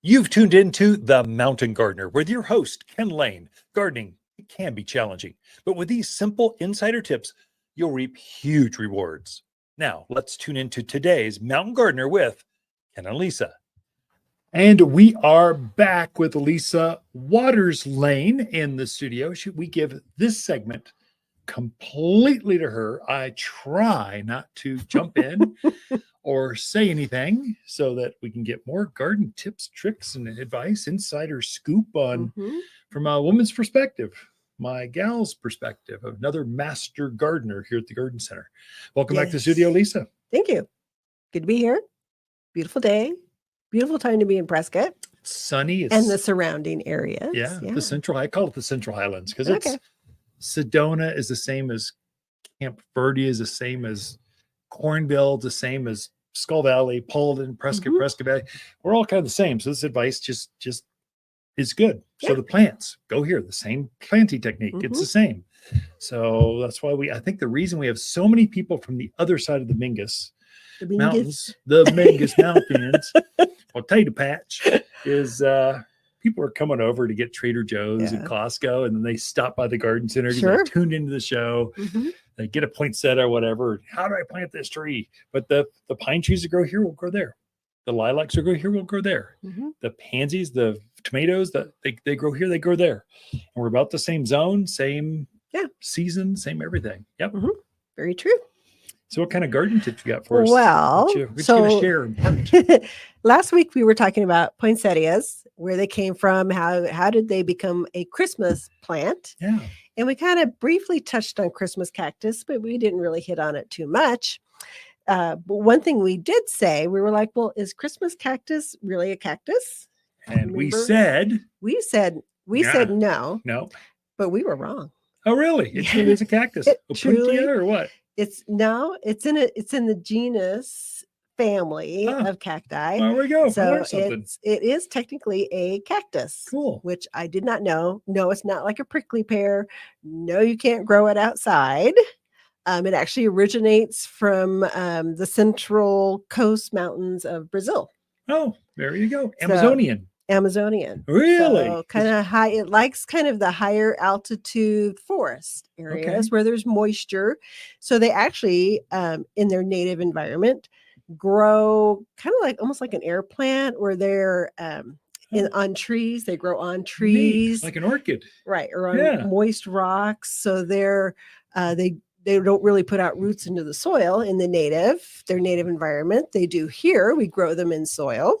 You've tuned into The Mountain Gardener with your host, Ken Lain. Gardening, it can be challenging, but with these simple insider tips, you'll reap huge rewards. Now, let's tune into today's Mountain Gardener with Ken and Lisa. And we are back with Lisa Waters Lain in the studio. We give this segment completely to her. I try not to jump in or say anything so that we can get more garden tips, tricks, and advice, insider scoop on from a woman's perspective, my gal's perspective, another master gardener here at the Garden Center. Welcome back to the studio, Lisa. Thank you. Good to be here. Beautiful day. Beautiful time to be in Prescott. Sunny. And the surrounding areas. Yeah. I call it the Central Highlands because it's Sedona is the same as Camp Verde, is the same as Cornville, the same as Skull Valley, Paulden, Prescott, Prescott Valley. We're all kind of the same. So this advice just is good. So the plants go here, the same planting technique. It's the same. So that's why I think the reason we have so many people from the other side of the Mingus Mountains, the Mingus Mountains, or Tater Patch, is people are coming over to get Trader Joe's and Costco, and then they stop by the Garden Center to get tuned into the show. They get a poinsettia or whatever. How do I plant this tree? But the pine trees that grow here will grow there. The lilacs that grow here will grow there. The pansies, the tomatoes that they grow here, they grow there. And we're about the same zone, same season, same everything. Yep. Very true. So what kind of garden tips you got for us? Well, share. Last week we were talking about poinsettias, where they came from, how did they become a Christmas plant? Yeah. And we kind of briefly touched on Christmas cactus, but we didn't really hit on it too much. But one thing we did say, we were like, well, is Christmas cactus really a cactus? And we said no. No. But we were wrong. Oh, really? It truly is a cactus. Truly, or what? It's in the genus family of cacti. There we go. So it is technically a cactus. Cool. Which I did not know. No, it's not like a prickly pear. No, you can't grow it outside. It actually originates from the central coast mountains of Brazil. Oh, there you go. Amazonian. Really? So kind of high. It likes kind of the higher altitude forest areas where there's moisture. So they actually, in their native environment, grow kind of like almost like an air plant, where they're on trees. They grow on trees, like an orchid, right? Or on moist rocks. So they don't really put out roots into the soil in their native environment. They do here. We grow them in soil.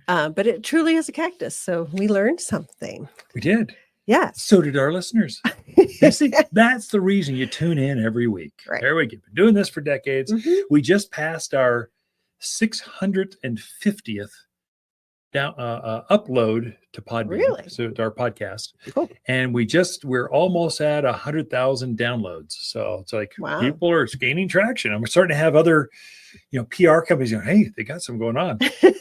But it truly is a cactus. So we learned something. We did. Yeah. So did our listeners. See, that's the reason you tune in every week. Right. There we go. Been doing this for decades. We just passed our 650th upload to Podbean. Really? So to our podcast. Cool. And we're almost at 100,000 downloads. So it's like people are gaining traction. And we're starting to have other PR companies going, hey, they got something going on.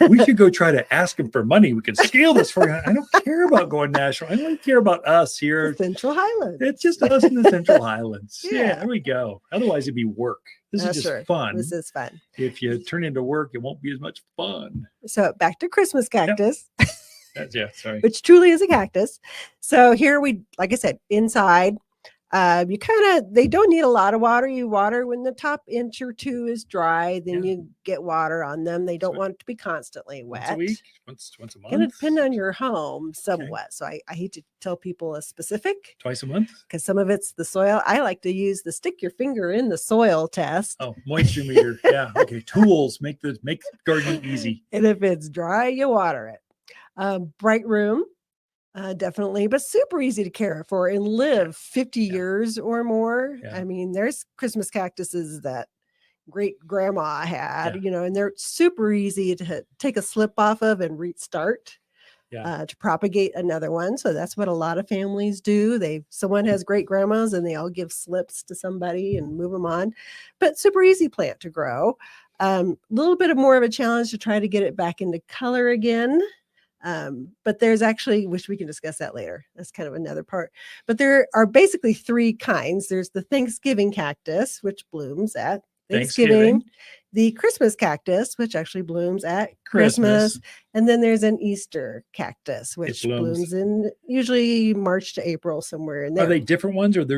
We should go try to ask them for money. We can scale this for you. I don't care about going national. I only care about us here. The Central Highlands. It's just us in the Central Highlands. Yeah, there we go. Otherwise, it'd be work. This is just fun. This is fun. If you turn into work, it won't be as much fun. So back to Christmas cactus. Sorry. Which truly is a cactus. So here like I said, inside. They don't need a lot of water. You water when the top inch or two is dry, then you get water on them. They don't want it to be constantly wet. Once a week, once a month. Going to depend on your home somewhat. So I hate to tell people a specific. Twice a month? Because some of it's the soil. I like to use the stick your finger in the soil test. Oh, moisture meter. Yeah. Okay. Tools make gardening easy. And if it's dry, you water it. Bright room. Definitely, but super easy to care for and live 50 years or more. Yeah. I mean, there's Christmas cactuses that great grandma had, and they're super easy to take a slip off of and restart to propagate another one. So that's what a lot of families do. Someone has great grandmas and they all give slips to somebody and move them on, but super easy plant to grow. A little bit more of a challenge to try to get it back into color again. But there's actually, which we can discuss that later. That's kind of another part. But there are basically three kinds. There's the Thanksgiving cactus, which blooms at Thanksgiving. the Christmas cactus, which actually blooms at Christmas. And then there's an Easter cactus, which blooms in usually March to April, somewhere in there. Are they different ones, or they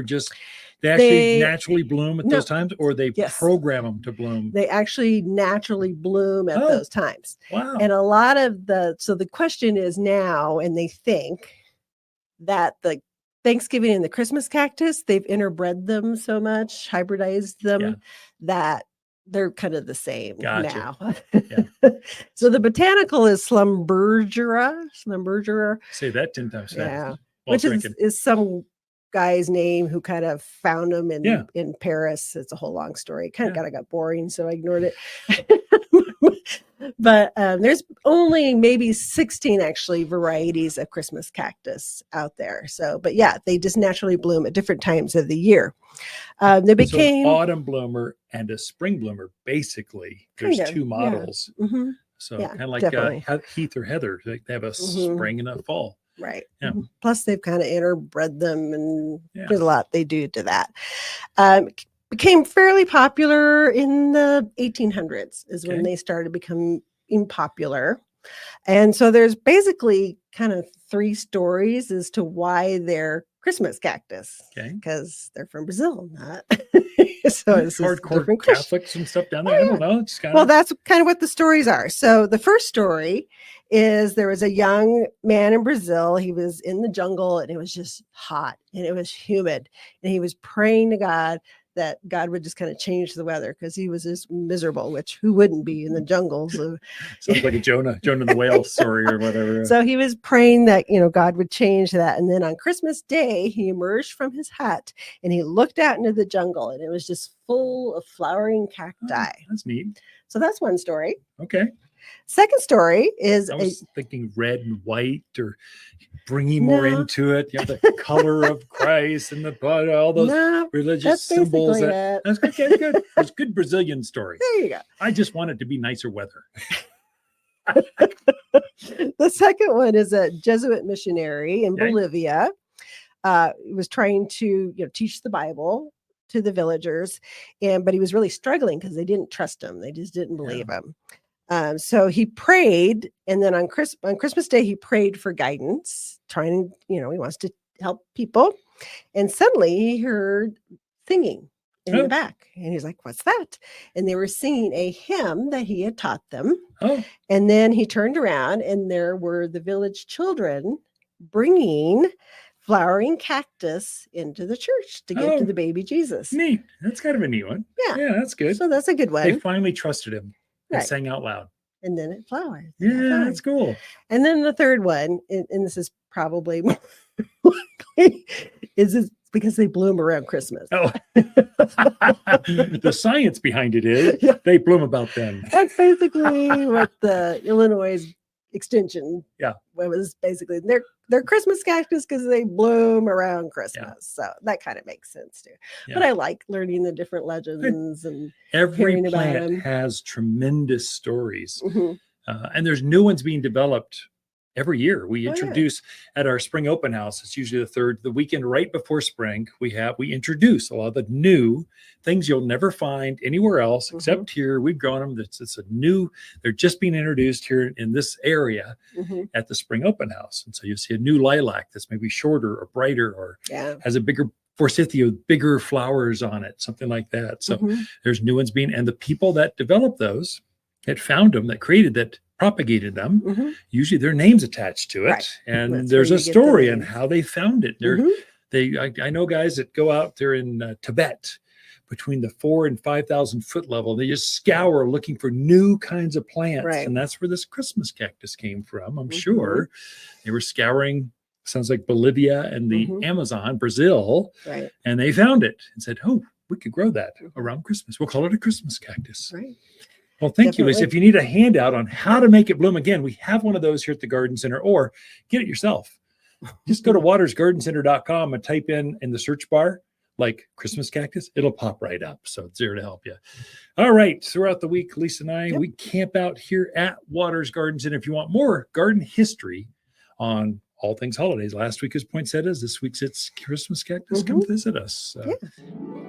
actually naturally bloom at those times, or they program them to bloom? They actually naturally bloom at those times. Wow. And a lot of so the question is now, and they think that the Thanksgiving and the Christmas cactus, they've interbred them so much, hybridized them, that they're kind of the same now. So the botanical is Slumbergera. Say that 10 times fast. Yeah. Which is some guy's name who kind of found them in Paris. It's a whole long story. Kind of got boring, so I ignored it. But there's only maybe 16 actually varieties of Christmas cactus out there. So, but yeah, they just naturally bloom at different times of the year. They became an autumn bloomer and a spring bloomer. Basically, there's two models. Yeah. Mm-hmm. So kind of like Heath or Heather, they have a spring and a fall. Right. Yeah. Mm-hmm. Plus, they've kind of interbred them, and there's a lot they do to that. Became fairly popular in the 1800s is when they started becoming popular. And so there's basically kind of 3 stories as to why they're Christmas cactus. Because they're from Brazil, not so it's hardcore Catholics and stuff down there. I don't know. It's well, that's kind of what the stories are. So the first story is there was a young man in Brazil. He was in the jungle and it was just hot and it was humid. And he was praying to God that God would just kind of change the weather because he was just miserable, which who wouldn't be in the jungles? Sounds like a Jonah the whale story or whatever. So he was praying that, God would change that. And then on Christmas Day, he emerged from his hut and he looked out into the jungle and it was just full of flowering cacti. Oh, that's neat. So that's one story. Okay. Second story is I was thinking red and white or bringing more into it. You have the color of Christ and the blood, all those religious symbols. That's good. It's a good Brazilian story. There you go. I just want it to be nicer weather. The second one is a Jesuit missionary in Bolivia. He was trying to teach the Bible to the villagers, but he was really struggling because they didn't trust him. They just didn't believe him. So he prayed, and then on Christmas Day, he prayed for guidance, trying, he wants to help people. And suddenly he heard singing in the back. And he's like, what's that? And they were singing a hymn that he had taught them. And then he turned around, and there were the village children bringing flowering cactus into the church to give to the baby Jesus. Neat. That's kind of a neat one. Yeah, that's good. So that's a good one. They finally trusted him. And sang out loud. And then it flowered. Yeah, that's cool. And then the third one, and this is probably more likely, is because they bloom around Christmas. The science behind it is they bloom about then. That's basically what the Illinois extension was basically. They're Christmas cactus because they bloom around Christmas. So that kind of makes sense too. But I like learning the different legends and every plant has tremendous stories. And there's new ones being developed every year. We introduce at our spring open house. It's usually the weekend right before spring. We introduce a lot of the new things you'll never find anywhere else except here. We've grown them. It's a new. They're just being introduced here in this area at the spring open house. And so you'll see a new lilac that's maybe shorter or brighter or has a bigger forsythia, bigger flowers on it, something like that. So there's new ones and the people that developed those, that found them, that created that, propagated them, usually their names attached to it, and there's a story on how they found it. I know guys that go out there in Tibet between the 4,000 and 5,000 foot level. They just scour looking for new kinds of plants, and that's where this Christmas cactus came from. I'm sure they were scouring. Sounds like Bolivia and the Amazon, Brazil, and they found it and said, "Oh, we could grow that around Christmas. We'll call it a Christmas cactus." Well, thank you, Lisa. If you need a handout on how to make it bloom again, we have one of those here at the Garden Center, or get it yourself. Just go to watersgardencenter.com and type in the search bar, like Christmas cactus. It'll pop right up. So it's there to help you. All right. Throughout the week, Lisa and I, we camp out here at Waters Garden Center. If you want more garden history on all things holidays, last week is poinsettias. This week's it's Christmas cactus. Come visit us.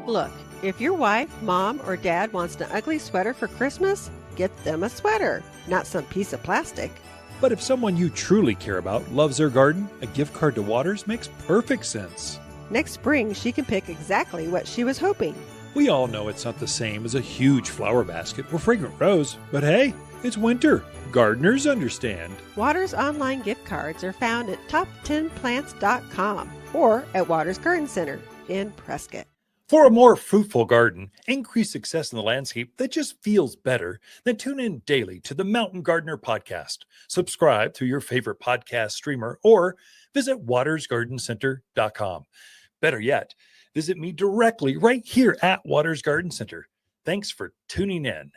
Look, if your wife, mom, or dad wants an ugly sweater for Christmas, get them a sweater, not some piece of plastic. But if someone you truly care about loves their garden, a gift card to Waters makes perfect sense. Next spring, she can pick exactly what she was hoping. We all know it's not the same as a huge flower basket or fragrant rose, but hey, it's winter. Gardeners understand. Waters online gift cards are found at top10plants.com or at Waters Garden Center in Prescott. For a more fruitful garden, increase success in the landscape that just feels better, then tune in daily to the Mountain Gardener podcast. Subscribe through your favorite podcast streamer or visit watersgardencenter.com. Better yet, visit me directly right here at Waters Garden Center. Thanks for tuning in.